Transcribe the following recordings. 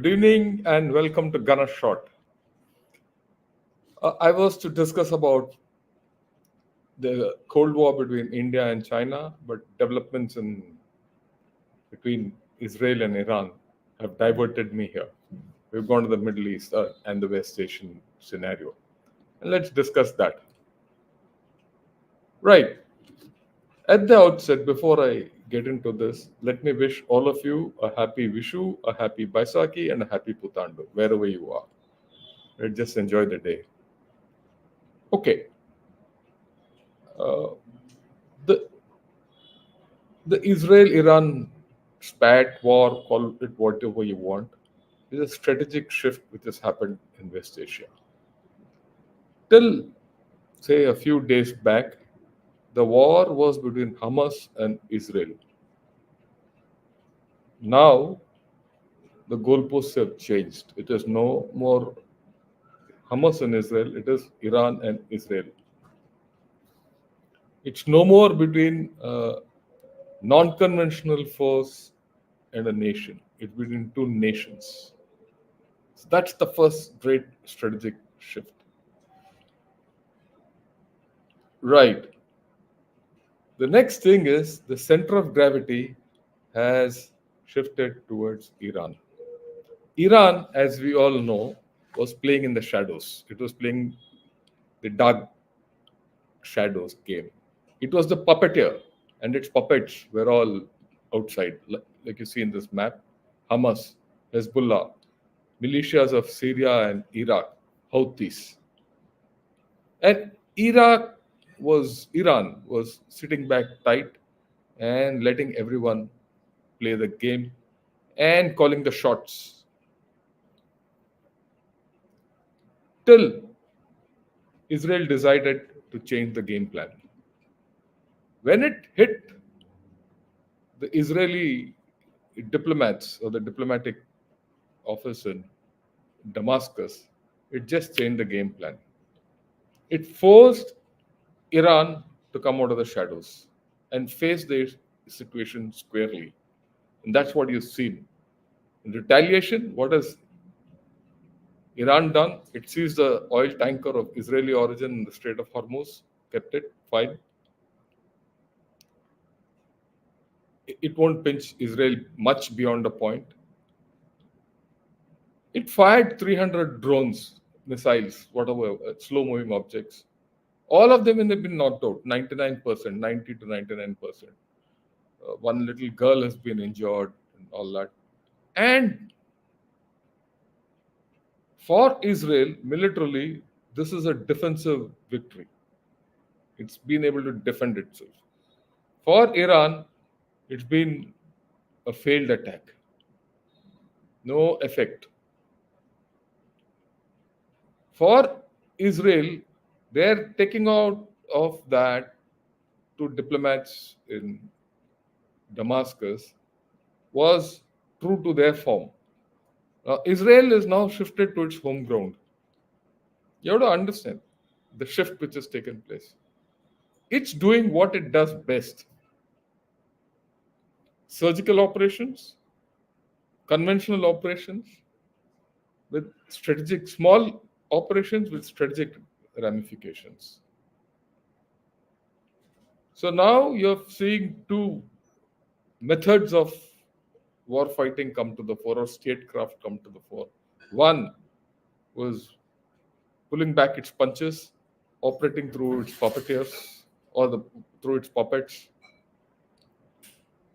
Good evening and welcome to Gunner Shot. I was to discuss about the Cold War between India and China, but developments in between Israel and Iran have diverted me here. We've gone to the Middle East and the West Asian scenario. And let's discuss that. Right. At the outset, before I get into this, let me wish all of you a happy Vishu, a happy Baisakhi, and a happy Putandu, wherever you are. Just enjoy the day. Okay. Uh, the the Israel-Iran spat war, call it whatever you want, is a strategic shift which has happened in West Asia. Till, say, a few days back, the war was between Hamas and Israel. Now, the goalposts have changed. It is no more Hamas and Israel, it is Iran and Israel. It's no more between non conventional force and a nation, it's between two nations. So that's the first great strategic shift. Right. The next thing is the center of gravity has shifted towards Iran. Iran, as we all know, was playing in the shadows. It was playing the dark shadows game. It was the puppeteer, and its puppets were all outside, like you see in this map. Hamas, Hezbollah, militias of Syria and Iraq, Houthis. And Iran was sitting back tight and letting everyone play the game and calling the shots till Israel decided to change the game plan. When it hit the Israeli diplomats or the diplomatic office in Damascus, it just changed the game plan. It forced Iran to come out of the shadows and face the situation squarely. And that's what you've seen. In retaliation, what has Iran done? It seized the oil tanker of Israeli origin in the Strait of Hormuz, kept it, fine. It won't pinch Israel much beyond a point. It fired 300 drones, missiles, whatever, slow moving objects. All of them have been knocked out, 99%, 90 to 99%. One little girl has been injured and all that. And for Israel, militarily, this is a defensive victory. It's been able to defend itself. For Iran, it's been a failed attack. No effect. For Israel, they're taking out of that to diplomats in Damascus was true to their form. Israel is now shifted to its home ground. You have to understand the shift which has taken place. It's doing what it does best: surgical operations, conventional operations, with strategic, small operations with strategic ramifications. So now you're seeing two methods of war fighting come to the fore, or statecraft come to the fore. One was pulling back its punches, operating through its puppeteers or through its puppets.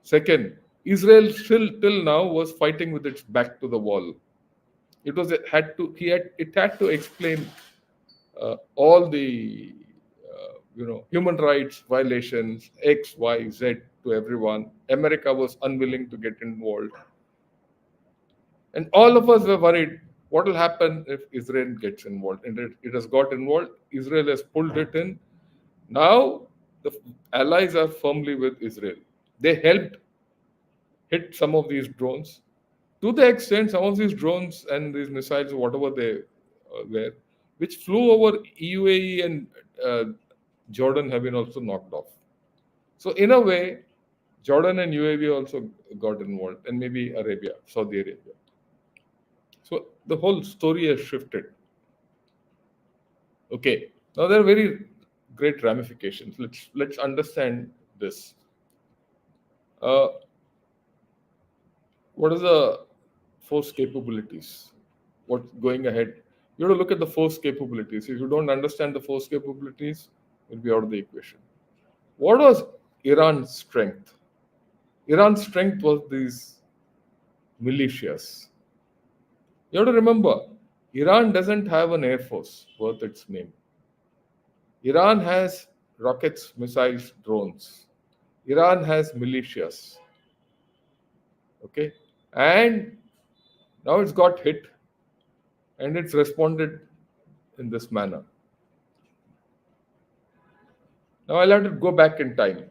Second, Israel still till now was fighting with its back to the wall. It had to explain all the human rights violations X, Y, Z to everyone. America was unwilling to get involved, and all of us were worried what will happen if Israel gets involved. And it has got involved. Israel has pulled it in. Now the allies are firmly with Israel. They helped hit some of these drones. To the extent some of these drones and these missiles, whatever they were, which flew over UAE and Jordan, have been also knocked off. So in a way, Jordan and UAE also got involved, and maybe Saudi Arabia. the whole story has shifted. Okay, now there are very great ramifications. Let's understand this. Uh, what is the force capabilities? What's going ahead? You have to look at the force capabilities. If you don't understand the force capabilities, you'll be out of the equation. What was Iran's strength? Iran's strength was these militias. You have to remember, Iran doesn't have an air force worth its name. Iran has rockets, missiles, drones. Iran has militias. Okay, and now it's got hit, and it's responded in this manner. Now I'll have to go back in time.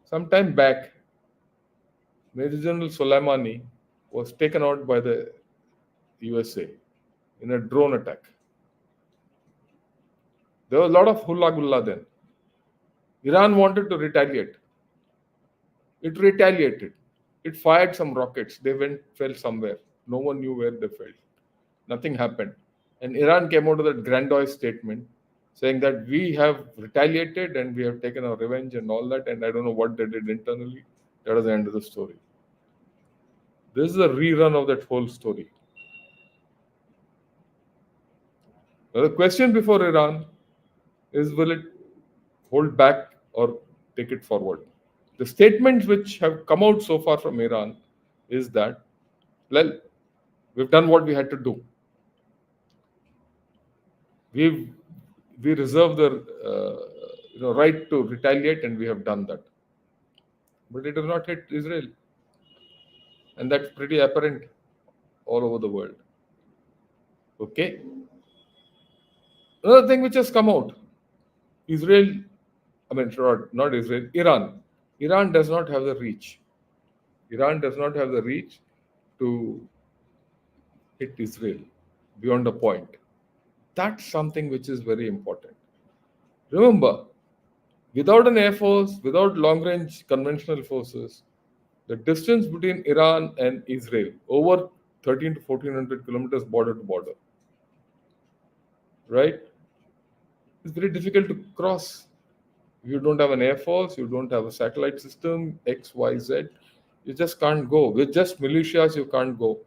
Some time back, Major General Soleimani was taken out by the USA in a drone attack. There was a lot of hula gulla then. Iran wanted to retaliate. It retaliated. It fired some rockets. They fell somewhere. No one knew where they fell. Nothing happened. And Iran came out with a grandiose statement saying that we have retaliated and we have taken our revenge and all that. And I don't know what they did internally. That was the end of the story. This is a rerun of that whole story. Now, the question before Iran is, will it hold back or take it forward? The statements which have come out so far from Iran is that, well, we've done what we had to do. We reserve the right to retaliate, and we have done that. But it has not hit Israel, and that's pretty apparent all over the world. Okay. Another thing which has come out, Israel, not Israel, Iran. Iran does not have the reach. Iran does not have the reach to hit Israel beyond a point. That's something which is very important. Remember, without an air force, without long range conventional forces, the distance between Iran and Israel, over 13 to 1400 kilometers border to border, right, is very difficult to cross. You don't have an air force, you don't have a satellite system, X, Y, Z. You just can't go. With just militias, you can't go.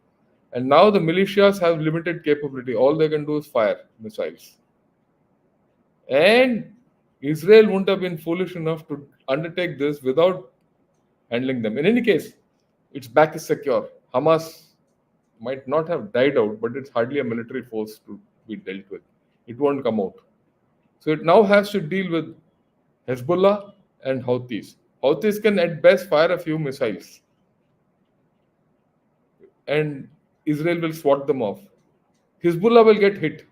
And now the militias have limited capability. All they can do is fire missiles. And Israel wouldn't have been foolish enough to undertake this without handling them. In any case, its back is secure. Hamas might not have died out, but it's hardly a military force to be dealt with. It won't come out. So it now has to deal with Hezbollah and Houthis. Houthis can at best fire a few missiles, and Israel will swat them off. Hezbollah will get hit.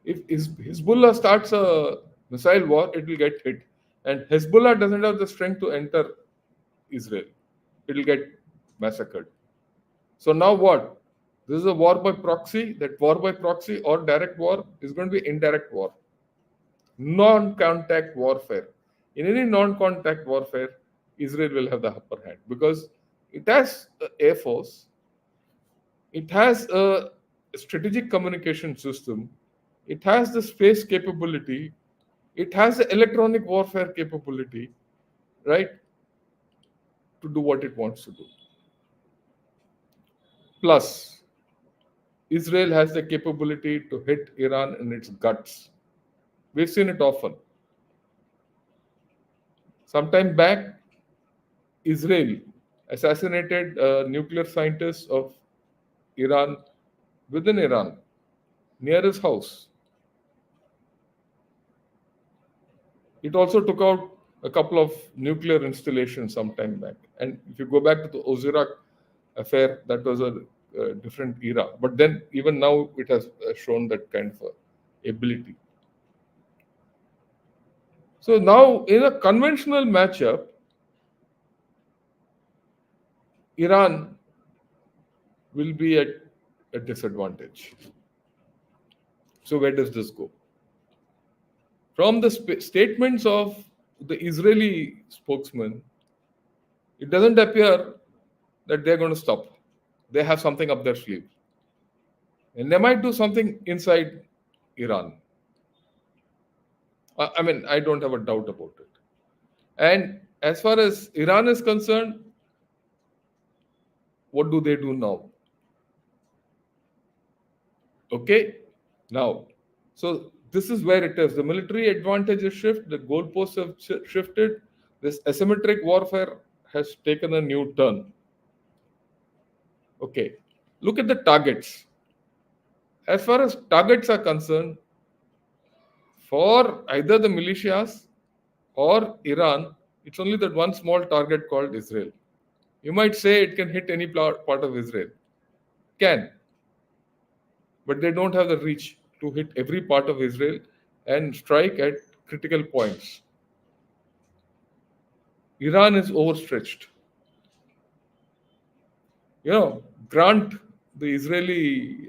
If Hezbollah starts a missile war, it will get hit. And Hezbollah doesn't have the strength to enter Israel. It will get massacred. So now what? This is a war by proxy. That war by proxy or direct war is going to be indirect war. Non-contact warfare. In any non-contact warfare, Israel will have the upper hand because it has an air force, it has a strategic communication system, it has the space capability, it has the electronic warfare capability, right, to do what it wants to do. Plus, Israel has the capability to hit Iran in its guts. We've seen it often. Sometime back, Israel assassinated a nuclear scientist of Iran within Iran, near his house. It also took out a couple of nuclear installations some time back. And if you go back to the Osirak affair, that was a different era. But then, even now, it has shown that kind of ability. So now, in a conventional matchup, Iran will be at a disadvantage. So where does this go? From the statements of the Israeli spokesman, it doesn't appear that they're going to stop. they have something up their sleeve. And they might do something inside Iran. I mean, I don't have a doubt about it. And as far as Iran is concerned, what do they do now? Okay, now, so this is where it is. The military advantages shift, the goalposts have shifted. This asymmetric warfare has taken a new turn. Okay, look at the targets. As far as targets are concerned, for either the militias or Iran, it's only that one small target called Israel. You might say it can hit any part of Israel. Can, but they don't have the reach to hit every part of Israel and strike at critical points. Iran is overstretched. Grant the Israeli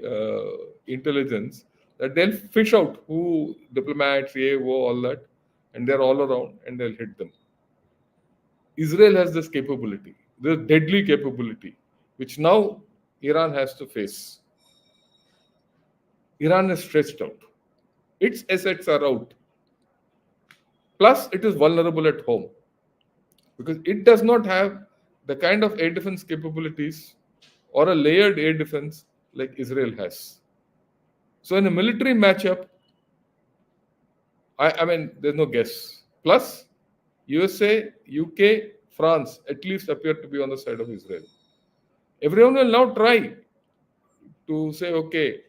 intelligence that they'll fish out who diplomats, AO, all that, and they're all around and they'll hit them. Israel has this capability, this deadly capability, which now Iran has to face. Iran is stretched out. Its assets are out. Plus, it is vulnerable at home because it does not have the kind of air defense capabilities or a layered air defense like Israel has. So, in a military matchup, I mean, there's no guess. Plus, USA, UK, France at least appear to be on the side of Israel. Everyone will now try to say, okay,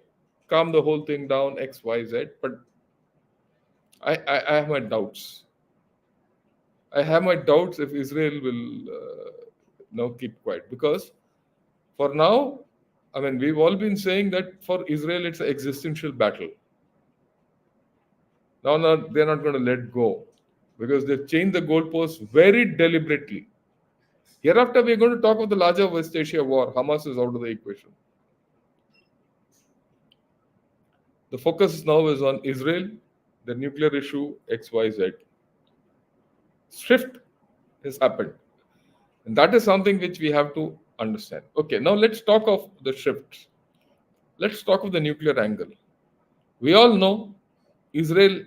calm the whole thing down, X, Y, Z. But I have my doubts. I have my doubts if Israel will now keep quiet because for now, I mean, we've all been saying that for Israel, it's an existential battle. Now, they're not going to let go because they've changed the goalposts very deliberately. Hereafter, we're going to talk of the larger West Asia war. Hamas is out of the equation. The focus now is on Israel, the nuclear issue, XYZ. Shift has happened. And that is something which we have to understand. Okay, now let's talk of the shifts. Let's talk of the nuclear angle. We all know Israel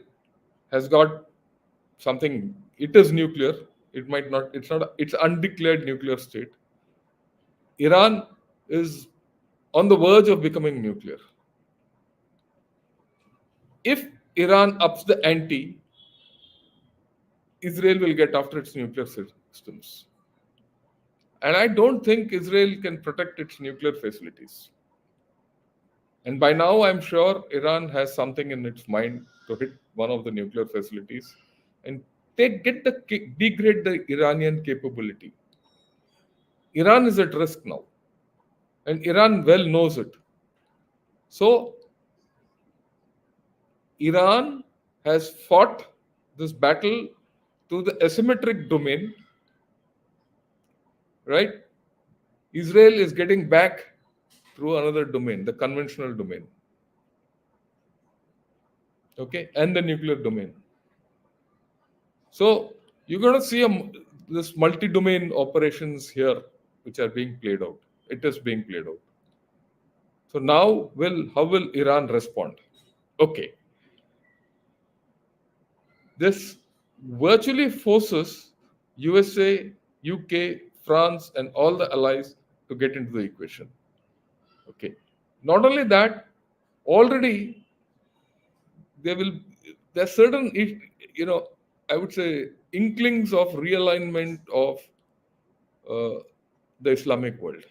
has got something, it is nuclear. It might not, it's undeclared nuclear state. Iran is on the verge of becoming nuclear. If Iran ups the ante, Israel will get after its nuclear systems. And I don't think Israel can protect its nuclear facilities. And by now, I'm sure Iran has something in its mind to hit one of the nuclear facilities and they degrade the Iranian capability. Iran is at risk now. And Iran well knows it. So, Iran has fought this battle to the asymmetric domain, right? Israel is getting back through another domain, the conventional domain. Okay, and the nuclear domain. So you're going to see this multi-domain operations here, which are being played out. It is being played out. So now, how will Iran respond? Okay, this virtually forces USA, UK, France, and all the allies to get into the equation. Okay, not only that, already there's certain, I would say, inklings of realignment of the Islamic world.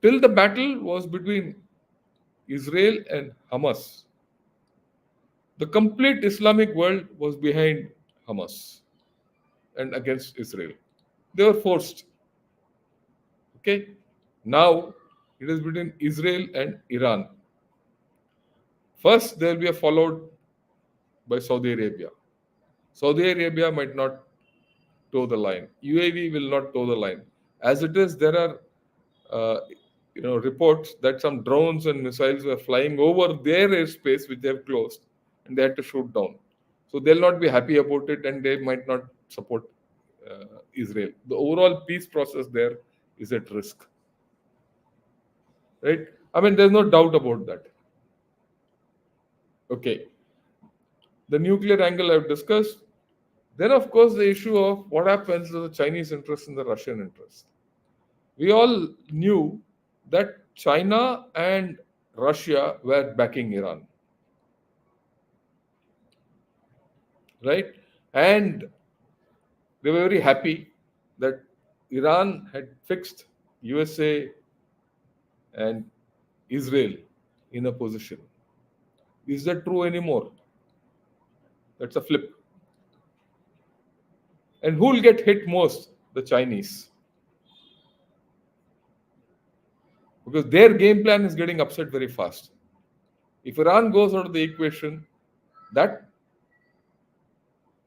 Till the battle was between Israel and Hamas, the complete Islamic world was behind Hamas and against Israel. They were forced. Okay, now it is between Israel and Iran. First, there will be followed by Saudi Arabia. Saudi Arabia might not toe the line. UAE will not toe the line. As it is, there are reports that some drones and missiles were flying over their airspace, which they have closed, and they had to shoot down. So they'll not be happy about it, and they might not support Israel. The overall peace process there is at risk. right? I mean, there's no doubt about that. Okay, the nuclear angle I've discussed. Then, of course, the issue of what happens to the Chinese interest and the Russian interest. We all knew that China and Russia were backing Iran, right? And they were very happy that Iran had fixed USA and Israel in a position. Is that true anymore? That's a flip. And who will get hit most? The Chinese. Because their game plan is getting upset very fast. If Iran goes out of the equation, that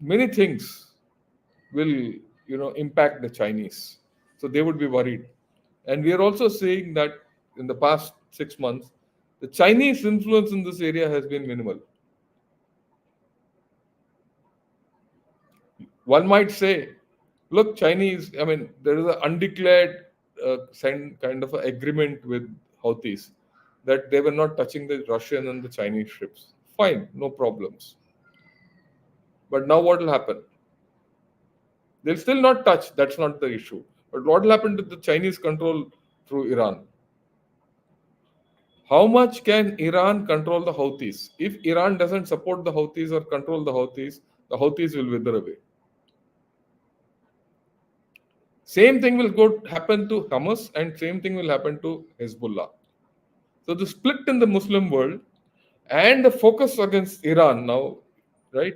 many things will impact the Chinese. So they would be worried. And we are also seeing that in the past 6 months, the Chinese influence in this area has been minimal. One might say, look, Chinese, I mean, there is an undeclared kind of agreement with Houthis that they were not touching the Russian and the Chinese ships. Fine, no problems. But now what will happen? They'll still not touch, that's not the issue. But what will happen to the Chinese control through Iran? How much can Iran control the Houthis? If Iran doesn't support the Houthis or control the Houthis will wither away. Same thing will happen to Hamas and same thing will happen to Hezbollah. So the split in the Muslim world and the focus against Iran now, right,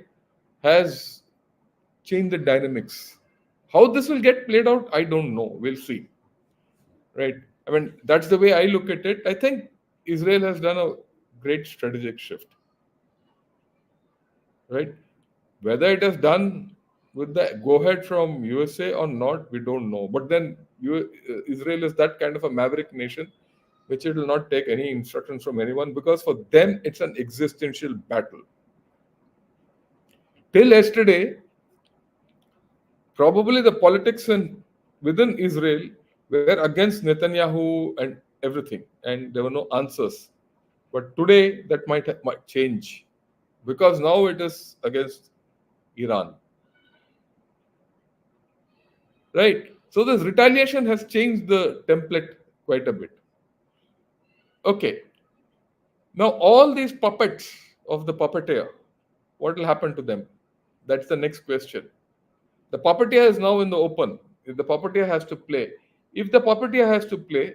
has changed the dynamics. How this will get played out, I don't know. We'll see. Right? I mean, that's the way I look at it. I think Israel has done a great strategic shift. Right? Whether it has done with the go ahead from USA or not, we don't know. But then Israel is that kind of a maverick nation which it will not take any instructions from anyone because for them it's an existential battle. Till yesterday, probably the politics within Israel were against Netanyahu and everything, and there were no answers. But today that might change because now it is against Iran. Right? So this retaliation has changed the template quite a bit. Okay. Now all these puppets of the puppeteer, what will happen to them? That's the next question. The puppeteer is now in the open. If the puppeteer has to play, if the puppeteer has to play,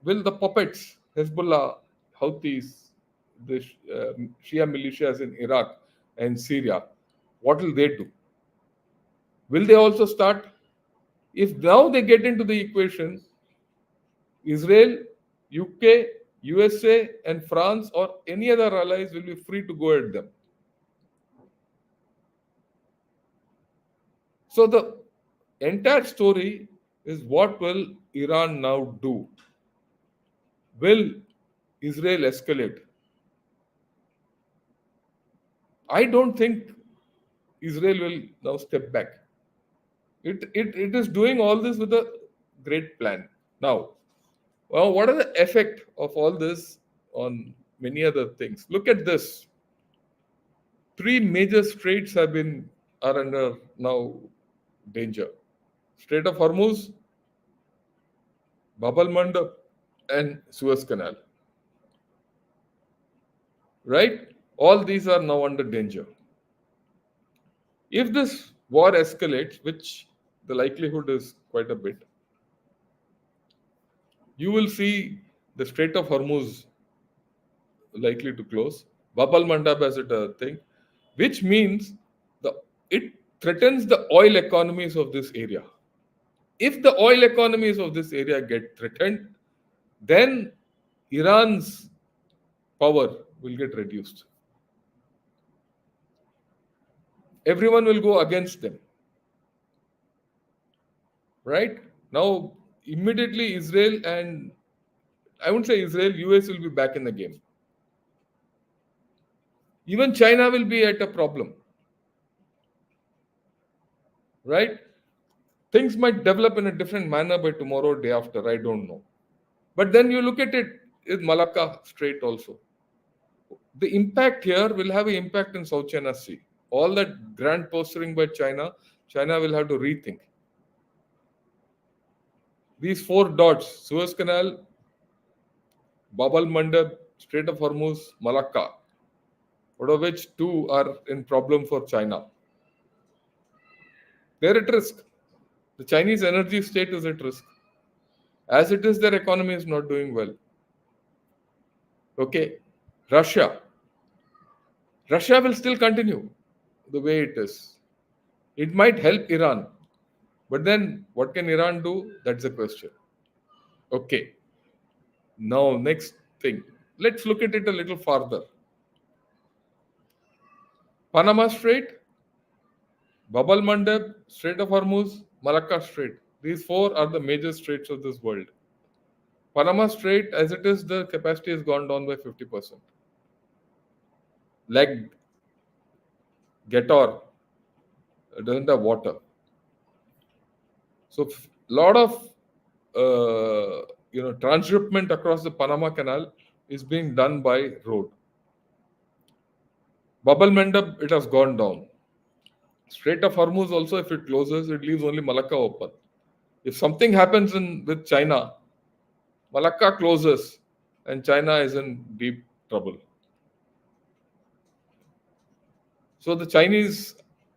will the puppets, Hezbollah, Houthis, the Shia militias in Iraq and Syria, what will they do? Will they also start? If now they get into the equation, Israel, UK, USA, and France or any other allies will be free to go at them. So the entire story is what will Iran now do? Will Israel escalate? I don't think Israel will now step back. It is doing all this with a great plan. Now, well, what are the effect of all this on many other things? Look at this. Three major straits are under now danger. Strait of Hormuz, Bab al Mandab, and Suez Canal. Right? All these are now under danger. If this war escalates, which the likelihood is quite a bit, you will see the Strait of Hormuz likely to close. Bab al Mandab as a thing, which means it threatens the oil economies of this area. If the oil economies of this area get threatened, then Iran's power will get reduced. Everyone will go against them. Right? Now, immediately Israel and I wouldn't say Israel, US will be back in the game. Even China will be at a problem. Right? Things might develop in a different manner by tomorrow, day after. I don't know. But then you look at it, is Malacca Strait also. The impact here will have an impact in South China Sea. All that grand posturing by China, China will have to rethink. These four dots, Suez Canal, Bab al Mandab, Strait of Hormuz, Malacca, out of which two are in problem for China. They're at risk. The Chinese energy state is at risk. As it is, their economy is not doing well. Okay. Russia. Russia will still continue the way it is. It might help Iran. But then what can Iran do? That's the question. Okay. Now, next thing. Let's look at it a little farther. Panama Strait, Bab al Mandab, Strait of Hormuz, Malacca Strait. These four are the major straits of this world. Panama Strait, as it is, the capacity has gone down by 50%. Like Getor doesn't have water. So, lot of transshipment across the Panama Canal is being done by road. Bab al Mandab, it has gone down. Strait of Hormuz also, if it closes, it leaves only Malacca open. If something happens with China, Malacca closes and China is in deep trouble. So the Chinese,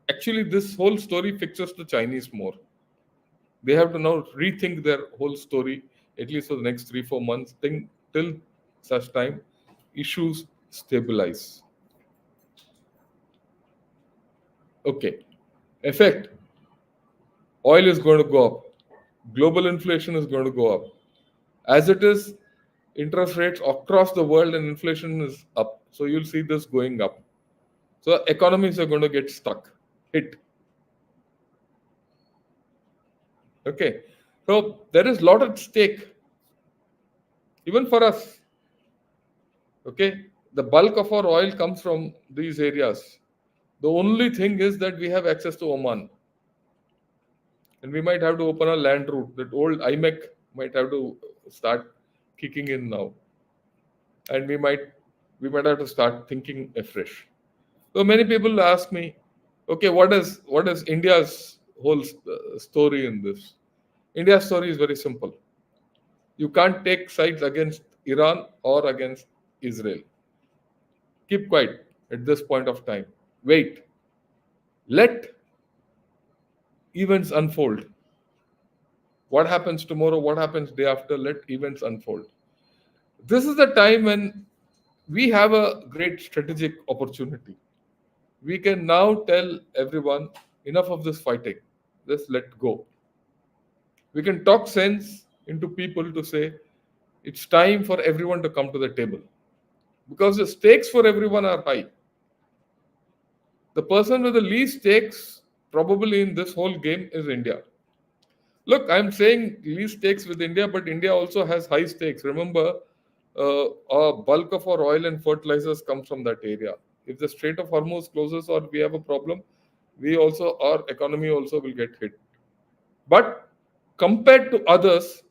actually this whole story fixes the Chinese more. They have to now rethink their whole story, at least for the next 3-4 months, till such time issues stabilize. Okay. Effect. Oil is going to go up. Global inflation is going to go up. As it is, interest rates across the world and inflation is up. So you'll see this going up. So economies are going to get stuck, hit. Okay. So there is a lot at stake, even for us. Okay. The bulk of our oil comes from these areas. The only thing is that we have access to Oman. And we might have to open a land route. That old IMEC might have to start kicking in now. And we might have to start thinking afresh. So many people ask me, okay, what is India's whole story in this? India's story is very simple. You can't take sides against Iran or against Israel. Keep quiet at this point of time. Wait. Let events unfold. What happens tomorrow? What happens day after? Let events unfold. This is the time when we have a great strategic opportunity. We can now tell everyone, enough of this fighting. Just let go. We can talk sense into people to say, it's time for everyone to come to the table. Because the stakes for everyone are high. The person with the least stakes probably in this whole game is India. Look, I'm saying least stakes with India, but India also has high stakes. Remember, a bulk of our oil and fertilizers comes from that area. If the Strait of Hormuz closes or we have a problem, our economy also will get hit. But compared to others,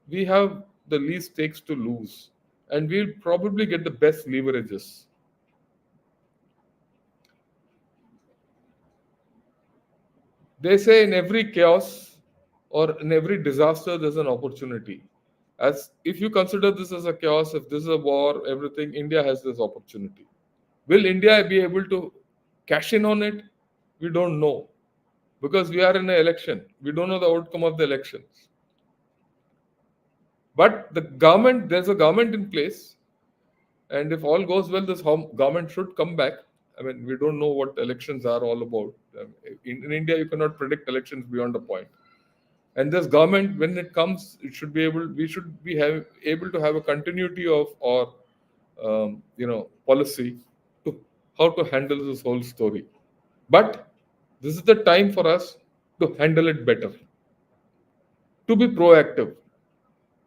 we have the least stakes to lose, and we'll probably get the best leverages. They say in every chaos or in every disaster, there's an opportunity. As if you consider this as a chaos, if this is a war, everything, India has this opportunity. Will India be able to cash in on it? We don't know. Because we are in an election. We don't know the outcome of the elections. But there's a government in place. And if all goes well, this government should come back. I mean, we don't know what elections are all about. In India, you cannot predict elections beyond a point. And this government, when it comes, we should be able to have a continuity of our, policy to how to handle this whole story. But this is the time for us to handle it better, to be proactive,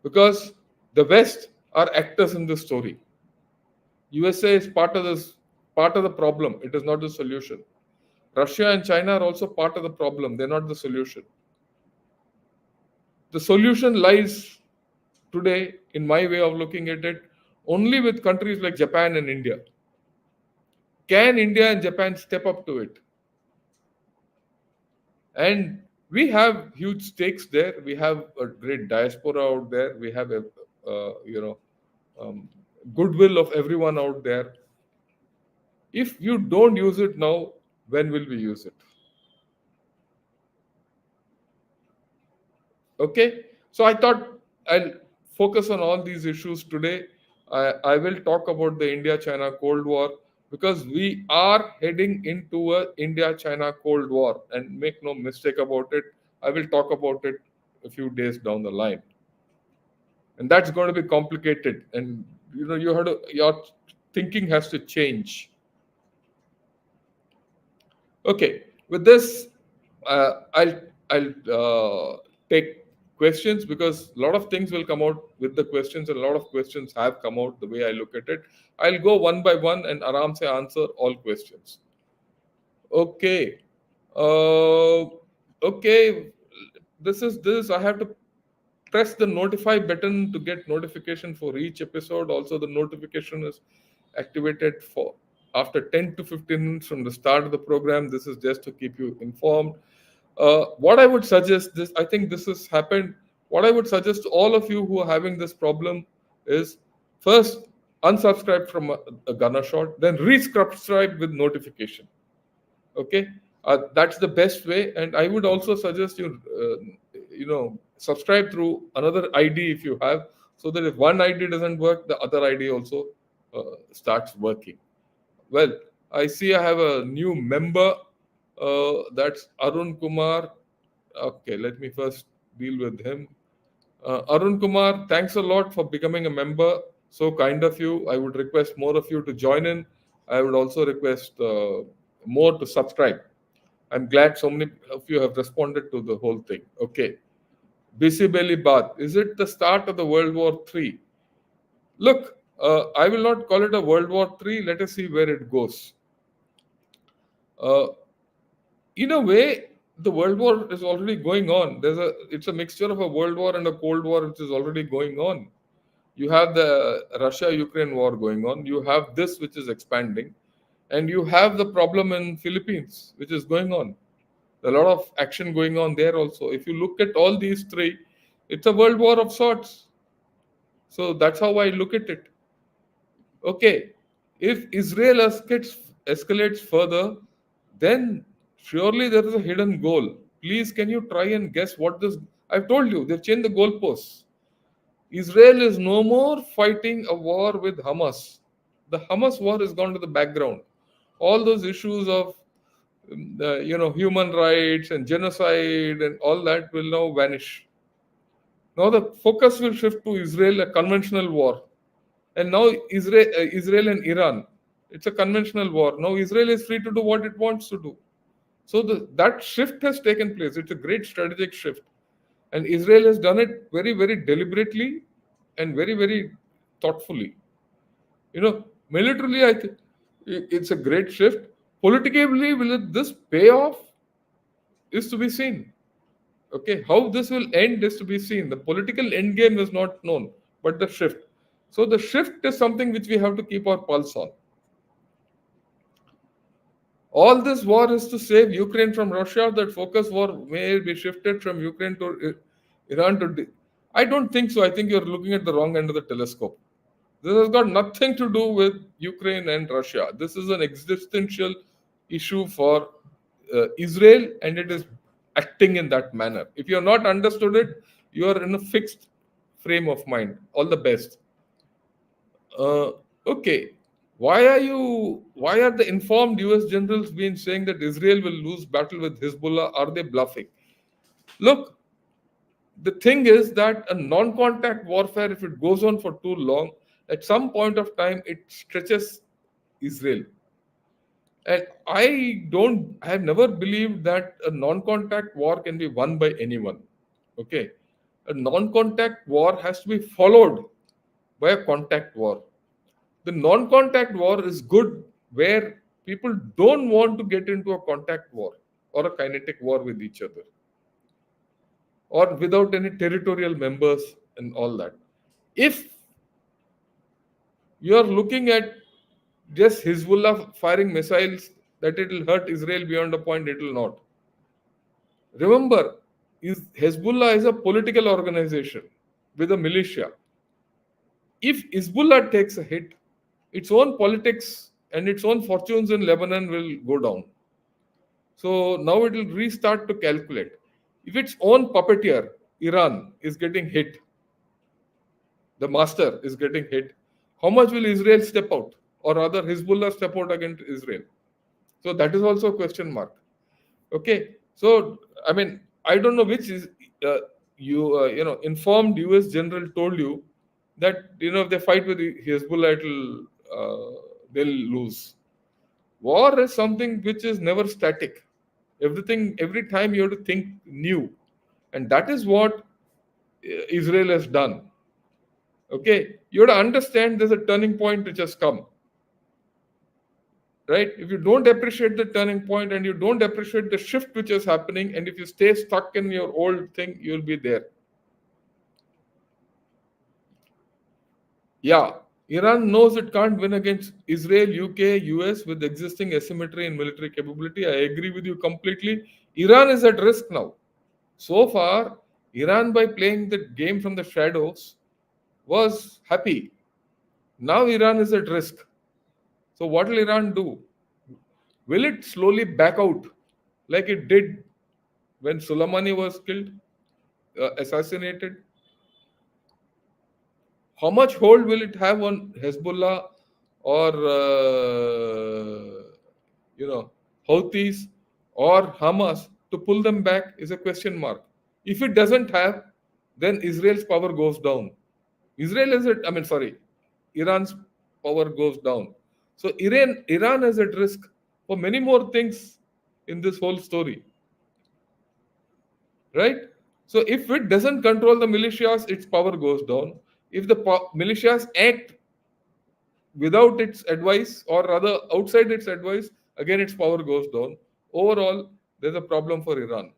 because the West are actors in this story. USA is part of the problem. It is not the solution. Russia and China are also part of the problem. They're not the solution. The solution lies today, in my way of looking at it, only with countries like Japan and India. Can India and Japan step up to it? And we have huge stakes there. We have a great diaspora out there. We have a um, goodwill of everyone out there. If you don't use it now, when will we use it? Okay, so I thought I'll focus on all these issues today. I will talk about the India-China Cold War because we are heading into a India-China Cold War, and make no mistake about it. I will talk about it a few days down the line, and that's going to be complicated. And your thinking has to change. Okay, with this, I'll take questions because a lot of things will come out with the questions, and a lot of questions have come out the way I look at it. I'll go one by one and aram se answer all questions. Okay. Uh, okay. This. I have to press the notify button to get notification for each episode. Also, the notification is activated for after 10 to 15 minutes from the start of the program. This is just to keep you informed. What I would suggest, this I think this has happened. What I would suggest to all of you who are having this problem is first unsubscribe from a gunner shot, then resubscribe with notification. Okay, that's the best way. And I would also suggest subscribe through another ID if you have, so that if one ID doesn't work, the other ID also starts working. Well, I see I have a new member. That's Arun Kumar. Okay, let me first deal with him. Arun Kumar, thanks a lot for becoming a member. So kind of you. I would request more of you to join in. I would also request more to subscribe. I'm glad so many of you have responded to the whole thing. Okay. Busy Belly Bath. Is it the start of the World War III? Look, I will not call it a World War III. Let us see where it goes. Uh, in a way, the World War is already going on. It's a mixture of a World War and a Cold War, which is already going on. You have the Russia-Ukraine war going on. You have this, which is expanding, and you have the problem in Philippines, which is going on. A lot of action going on there also. If you look at all these three, it's a world war of sorts. So that's how I look at it. Okay, if Israel escalates further, then surely there is a hidden goal. Please, can you try and guess what this? I've told you, they've changed the goalposts. Israel is no more fighting a war with Hamas. The Hamas war has gone to the background. All those issues of human rights and genocide and all that will now vanish. Now the focus will shift to Israel, a conventional war. And now Israel and Iran, it's a conventional war. Now Israel is free to do what it wants to do. So that shift has taken place. It's a great strategic shift. And Israel has done it very, very deliberately and very, very thoughtfully. Militarily, I think it's a great shift. Politically, this pay off is to be seen. Okay, how this will end is to be seen. The political end game is not known, but the shift. So the shift is something which we have to keep our pulse on. All this war is to save Ukraine from Russia. That focus war may be shifted from Ukraine to Iran to. I don't think so. I think you're looking at the wrong end of the telescope. This has got nothing to do with Ukraine and Russia. This is an existential issue for Israel, and it is acting in that manner. If you have not understood it, you are in a fixed frame of mind. All the best. Okay. Why are the informed US generals been saying that Israel will lose battle with Hezbollah? Are they bluffing? Look, the thing is that a non-contact warfare, if it goes on for too long, at some point of time it stretches Israel. And I have never believed that a non-contact war can be won by anyone. Okay. A non-contact war has to be followed by a contact war. The non-contact war is good where people don't want to get into a contact war or a kinetic war with each other or without any territorial members and all that. If You are looking at just Hezbollah firing missiles that it will hurt Israel beyond a point, it will not. Remember, Hezbollah is a political organization with a militia. If Hezbollah takes a hit, its own politics and its own fortunes in Lebanon will go down. So now it will restart to calculate. If its own puppeteer, Iran, is getting hit, the master is getting hit, how much will Israel step out? Or rather, Hezbollah step out against Israel? So that is also a question mark. Okay. So, I mean, I don't know which is informed US general told you that, if they fight with Hezbollah, they'll lose. War is something which is never static. Every time you have to think new. And that is what Israel has done. Okay, you have to understand there's a turning point which has come. Right? If you don't appreciate the turning point and you don't appreciate the shift which is happening, and if you stay stuck in your old thing, you'll be there. Yeah, Iran knows it can't win against Israel, UK, US with existing asymmetry in military capability. I agree with you completely. Iran is at risk now. So far, Iran, by playing the game from the shadows, was happy. Now Iran is at risk. So what will Iran do? Will it slowly back out like it did when Soleimani was killed, assassinated? How much hold will it have on Hezbollah or Houthis or Hamas to pull them back is a question mark. If it doesn't have, then Israel's power goes down. Iran's power goes down. So Iran is at risk for many more things in this whole story. Right? So if it doesn't control the militias, its power goes down. If the militias act without its advice or rather outside its advice, again its power goes down. Overall, there's a problem for Iran.